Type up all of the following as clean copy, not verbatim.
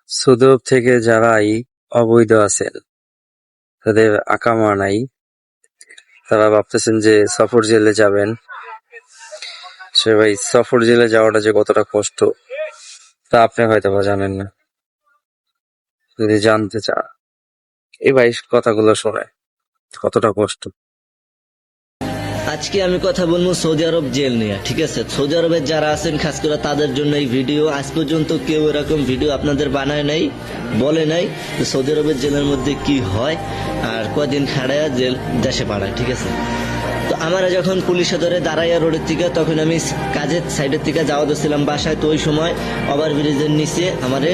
Saudi থেকে যারাই অবৈধ আছেন, তাদের আকামা নাই, তারা ভাবতেছেন যে সফর জেলে যাবেন। সে ভাই, সফর জেলে যাওয়াটা যে কতটা কষ্ট তা আপনি হয়তো বা জানেন না। যদি জানতে চান, এই ভাই কথাগুলো শোনে কতটা কষ্ট। আজকে আমি কথা বলবো সৌদি আরব জেল নিয়ে, ঠিক আছে? সৌদি আরবের যারা আছেন খাস করে তাদের জন্য এই ভিডিও। আজ পর্যন্ত কেউ এরকম ভিডিও আপনাদের বানায় নাই, বলে নাই যে সৌদি আরবের জেলের মধ্যে কি হয় আর কয়দিন খাড়ায় জেল দেশে পাঠায়, ঠিক আছে? তো আমরা যখন পুলিশে ধরে দাঁড়াইয়া রোডের থেকে, তখন আমি কাজের সাইডের থেকে যাওয়া দিচ্ছিলাম বাসায়। তো ওই সময় ওভার ব্রিজের নিচে আমারে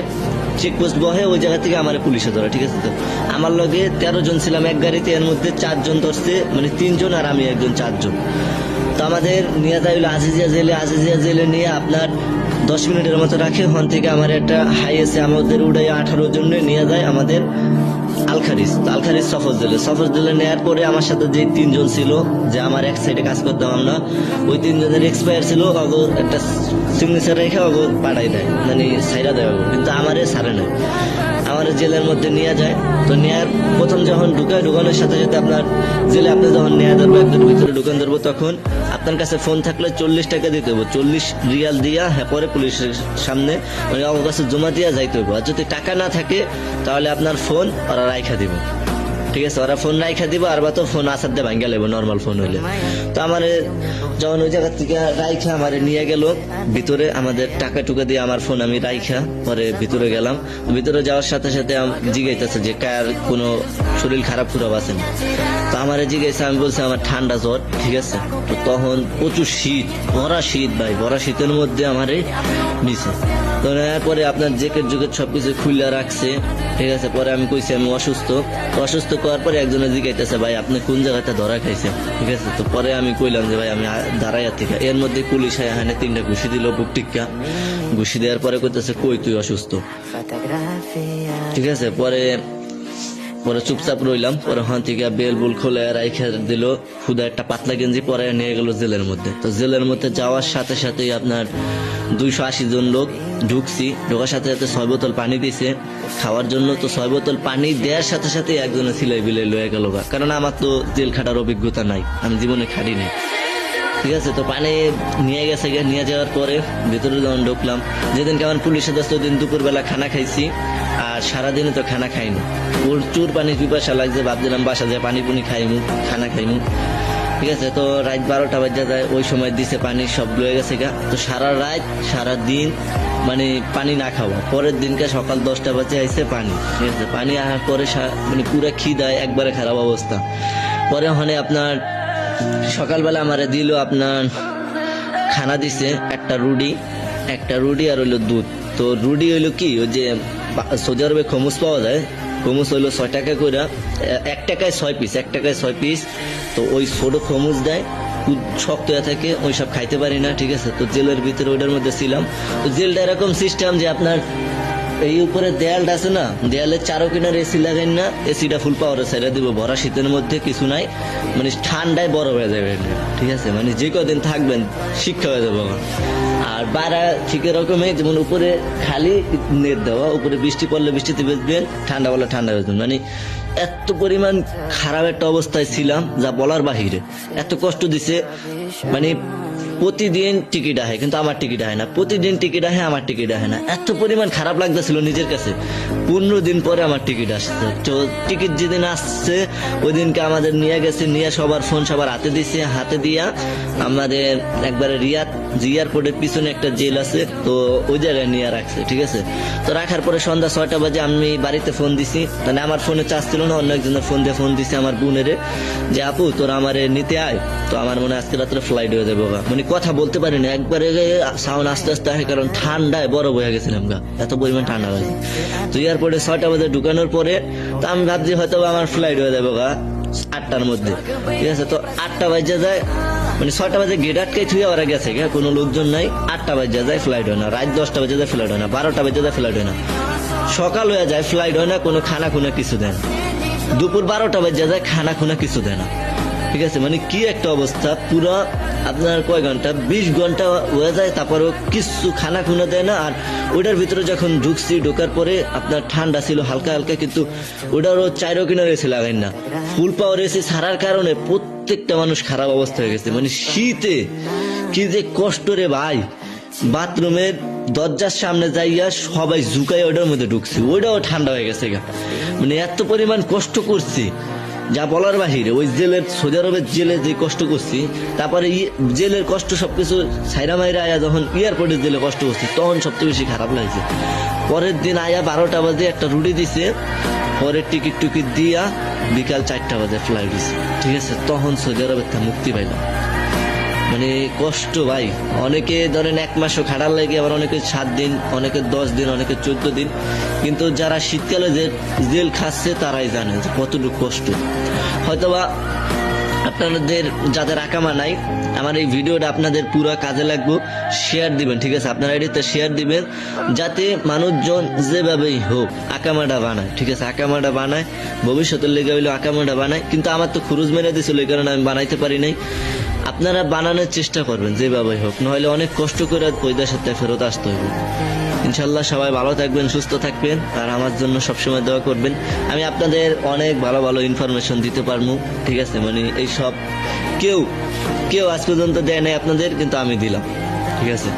চেকপোস্ট বহে, ওই জায়গা থেকে আমার পুলিশে ধরে, ঠিক আছে? তো আমার লগে 13 জন ছিলাম এক গাড়িতে, এর মধ্যে 4 জন ধরছে, মানে 3 জন আর আমি একজন, 4 জন। তো আমাদের নিয়ে যায় হলো আজিজিয়া জেলে। আজিজিয়া জেলে নিয়ে আপনার 10 মিনিটের মতো রাখে। ওখান থেকে আমার একটা হাই আছে, আমাদের উড়াই 18 জন নিয়ে যায় আমাদের আলখারিজ সফর জেলে নেওয়ার পরে আমার সাথে যে 3 জন ছিল, যে আমার এক সাইডে কাজ করতাম আমরা, ওই 3 জনের এক্সপায়ার ছিল। অগর একটা সিগনেচার রেখে অগর পাঠাই দেয়, মানে সাইরা দেয় অগর, কিন্তু আমারে সারে নাই। আমার জেলের মধ্যে নিয়ে যায়। তো নেয়ার প্রথম যখন ঢুকানোর সাথে সাথে আপনার জেলে আপনি যখন নেওয়া ধরবো, একদম ভিতরে ঢুকান ধরবো, তখন আপনার কাছে ফোন থাকলে 40 টাকা দিতে হবে। 40 রিয়াল দিয়া পরে পুলিশের সামনে, মানে আমার কাছে জমা দিয়া যাইতে হবে। আর যদি টাকা না থাকে তাহলে আপনার ফোন ওরা রাইখা দিব, ঠিক আছে? ওরা ফোন রাইখা দিব, আর বা তো ফোন আসার দিয়ে ভাঙ্গা লাগবে নর্মাল ফোন হইলে। তো আমার যখন ওই জায়গা থেকে রাইখা আমার নিয়ে গেল ভিতরে, আমাদের টাকা টুকা দিয়ে আমার ফোন আমি রাইখা পরে ভিতরে গেলাম। ভিতরে যাওয়ার সাথে সাথে জিজ্ঞাইতেছে যে কার কোনো শরীর খারাপ খুরাপ আছে না। তো আমার জিজ্ঞাসা, আমি বলছি আমার ঠান্ডা জ্বর, ঠিক আছে? তো তখন প্রচুর শীত, ভরা শীত ভাই, ভরা শীতের মধ্যে আমারে নিছে। তো নেওয়ার পরে আপনার জ্যাকেট জুকেট সবকিছু খুলে রাখছে, ঠিক আছে? পরে আমি কইছি আমি অসুস্থ করার পরে একজনের জিজ্ঞাইতেছে ভাই আপনি কোন জায়গাতে ধরা খাইছেন, ঠিক আছে? তো পরে আমি কইলাম যে ভাই আমি দাঁড়াইয়া থেকে। এর মধ্যে পুলিশ এখানে 3টা ঘুষি দিল, বুক টিক্কা ঘুষি দেওয়ার পরে কইতেছে কই তুই অসুস্থ, ঠিক আছে? পরে চুপচাপ রইলাম। পরে ওখান থেকে বেল বুল খোলে রাইখা দিল, খুদা একটা পাতলা গেঞ্জি পরে নিয়ে গেল জেলের মধ্যে। তো জেলের মধ্যে যাওয়ার সাথে সাথেই আপনার 280 জন লোক ঢুকছি। ঢোকার সাথে সাথে 6 বোতল পানি দিছে খাওয়ার জন্য। তো 6 বোতল পানি দেওয়ার সাথে সাথে একজনে সিলাই বিলাই লয়ে গেল, কারণ আমার তো জেল খাটার অভিজ্ঞতা নাই, আমি জীবনে খাটি নাই, ঠিক আছে? তো পানি নিয়ে গেছে, নিয়ে যাওয়ার পরে ভিতরে যখন ঢুকলাম, যেদিন কেমন পুলিশের দোস্ত দিন দুপুরবেলা খানা খাইছি, আর সারাদিনে তো খানা খাইনি। প্রচুর পানি পিপাসা লাগছে, ভাবছিলাম বাসা যায় পানি পুনি খাইমু, খানা খাইমু, ঠিক আছে? তো রাত 12টা বাজে যায়, ওই সময় দিছে পানি সব লয়ে গেছে গা। তো সারা রাত সারা দিন মানে পানি না খাওয়া। পরের দিনকে সকাল 10টা বাজে আইছে পানি, ঠিক আছে? পানি আসার পরে মানে পুরো খিদায় একবারে খারাপ অবস্থা। পরে ওখানে আপনার সকালবেলা আমারে দিল আপনার খানা দিছে একটা রুটি আর হইলো দুধ। তো রুটি হইলো কি, ওই যে সৌদি আরবে খমুস পাওয়া যায়, খমুস হইলো 6 টাকা করে, 1 টাকায় 6 পিস, 1 টাকায় 6 পিস। তো ওই ছোট খমুস দেয়, খুব শক্ত হয়ে থাকে, ওই সব খাইতে পারি না, ঠিক আছে? তো জেলের ভিতরে ওইটার মধ্যে ছিলাম। তো জেলটা এরকম সিস্টেম যে আপনার এই উপরে দেয়ালটা আছে না, দেয়ালের চারো কিনার এসি লাগাই না, এসিটা ফুল পাওয়ারে ছেড়ে দিব। ভরা শীতের মধ্যে কিছু নাই, মানে ঠান্ডায় বড় হয়ে যাবে, ঠিক আছে? মানে যে কদিন থাকবেন শিক্ষা হয়ে যাবে। আর বাড়া ঠিক এরকমই, যেমন উপরে খালি নেট দেওয়া, উপরে বৃষ্টি পড়লে বৃষ্টিতে বেচবেন, ঠান্ডা পড়লে ঠান্ডা বেচবেন। মানে এত পরিমাণ খারাপ একটা অবস্থায় ছিলাম যা বলার বাহিরে। এত কষ্ট দিছে, মানে প্রতিদিন টিকিট আহে কিন্তু আমার টিকিট আহে না, প্রতিদিন টিকিট আহে আমার টিকিট আহে না। এত পরিমাণ খারাপ লাগতেছিল নিজের কাছে। 15 দিন পরে আমার টিকিট আসছে। তো টিকিট যেদিন আসছে ওই দিনকে আমাদের নিয়ে গেছে, নিয়ে সবার ফোন সবার হাতে দিছে, হাতে দিয়া আমাদের একবারে রিয়াদ এয়ারপোর্টের পিছনে একটা জেল আছে, তো ওই জায়গায় নিয়ে রাখছে, ঠিক আছে? তো রাখার পরে সন্ধ্যা 6টা বাজে আমি বাড়িতে ফোন দিছি, মানে আমার ফোনে চার্জ ছিল না, অন্য একজনের ফোন দিয়ে ফোন দিছি আমার বোনের, যে আপু তোরা আমারে নিতে আয়। তো আমার মনে আজকে রাত্রে ফ্লাইট হয়ে যাবো, মানে কথা বলতে পারি না, একবারে সাউন্ড আস্তে আস্তে আসে, কারণ ঠান্ডায় বরফ হয়ে গেছিলাম গা, এত পরিমাণ ঠান্ডা হয়েছে। তো এয়ারপোর্টে 6টা বাজে ঢুকানোর পরে তো আমি ভাবছি হয়তো আমার ফ্লাইট হয়ে যাবো গা 8টার মধ্যে, ঠিক আছে? তো 8টা বাজে যায়, মানে 6টা বাজে গেট আটকাই থুয়ে ওরা গেছে, কোনো লোকজন নাই। 8টা বাজে যায় ফ্লাইট হয় না, রাত 10টা বাজে যায় ফ্লাইট হয় না, 12টা বাজে যায় ফ্লাইট হয় না, সকাল হয়ে যায় ফ্লাইট হয় না, কোনো খানা খুনা কিছু দেয় না। দুপুর 12টা বাজে যায়, খানা খুনা কিছু দেয় না, ঠিক আছে, মানে কি একটা অবস্থা, পুরো আপনার কয় ঘন্টা, 20 ঘন্টা হয়ে যায়, তারপরেও কিছু খানা খুনা দেয় না। আর ওটার ভিতরে যখন ঢুকছি, ঢোকার পরে আপনার ঠান্ডা ছিল হালকা হালকা, কিন্তু ওটারও চাইরো কিনারে এসে লাগাই না, ফুল পাওয়ার এসে ছাড়ার কারণে প্রত্যেকটা মানুষ খারাপ অবস্থা হয়ে গেছে। মানে শীতে কি যে কষ্ট রে ভাই, বাথরুমের দরজার সামনে যাইয়া সবাই ঝুঁকাই ওটার মধ্যে ঢুকছি, ওইটাও ঠান্ডা হয়ে গেছে গা। মানে এত পরিমাণ কষ্ট করছি যা বলার বাহিরে। ওই জেলের, সৌদি আরবের জেলে যে কষ্ট করছি, তারপরে জেলের কষ্ট সবকিছু ছাইরা মাইরা আয়া যখন এয়ারপোর্টের জেলে কষ্ট করছি, তখন সবচেয়ে বেশি খারাপ লাগছে। পরের দিন আয়া 12টা বাজে একটা রুটি দিছে, পরে টিকিট টুকিট দিয়া বিকাল 4টা বাজে ফ্লাইট দিছে, ঠিক আছে। তখন সৌদি আরবের থেকে মুক্তি পাইলাম। মানে কষ্ট ভাই, অনেকে ধরেন 1 মাসও খাটার লাগে, আবার অনেকে 7 দিন, অনেকে 10 দিন, অনেকে 14 দিন। কিন্তু যারা শীতকালে যে জেল খাচ্ছে তারাই জানে যে কতটুকু কষ্ট। হয়তোবা আপনাদের যাদের আকামা নাই, আমার এই ভিডিওটা আপনাদের পুরো কাজে লাগবে, শেয়ার দিবেন, ঠিক আছে। আপনার আইডিতে শেয়ার দিবেন, যাতে মানুষজন যেভাবেই হোক আকামাটা বানায়, ঠিক আছে। আকামাটা বানায়, ভবিষ্যতের লেগে হইলো আকামাটা বানায়। কিন্তু আমার তো খরচ মেরে দিয়েছিল, এই কারণে আমি বানাইতে পারি নাই। আপনারা বানানোর চেষ্টা করবেন যেভাবে হোক, নাহলে অনেক কষ্ট করে ওই দেশের থেকে ফেরত আসতে হবে। ইনশাল্লাহ সবাই ভালো থাকবেন, সুস্থ থাকবেন, আর আমার জন্য সবসময় দোয়া করবেন। আমি আপনাদের অনেক ভালো ভালো ইনফরমেশন দিতে পারবো, ঠিক আছে। মানে এই সব কেউ আজ পর্যন্ত দেয় নাই আপনাদের, কিন্তু আমি দিলাম, ঠিক আছে।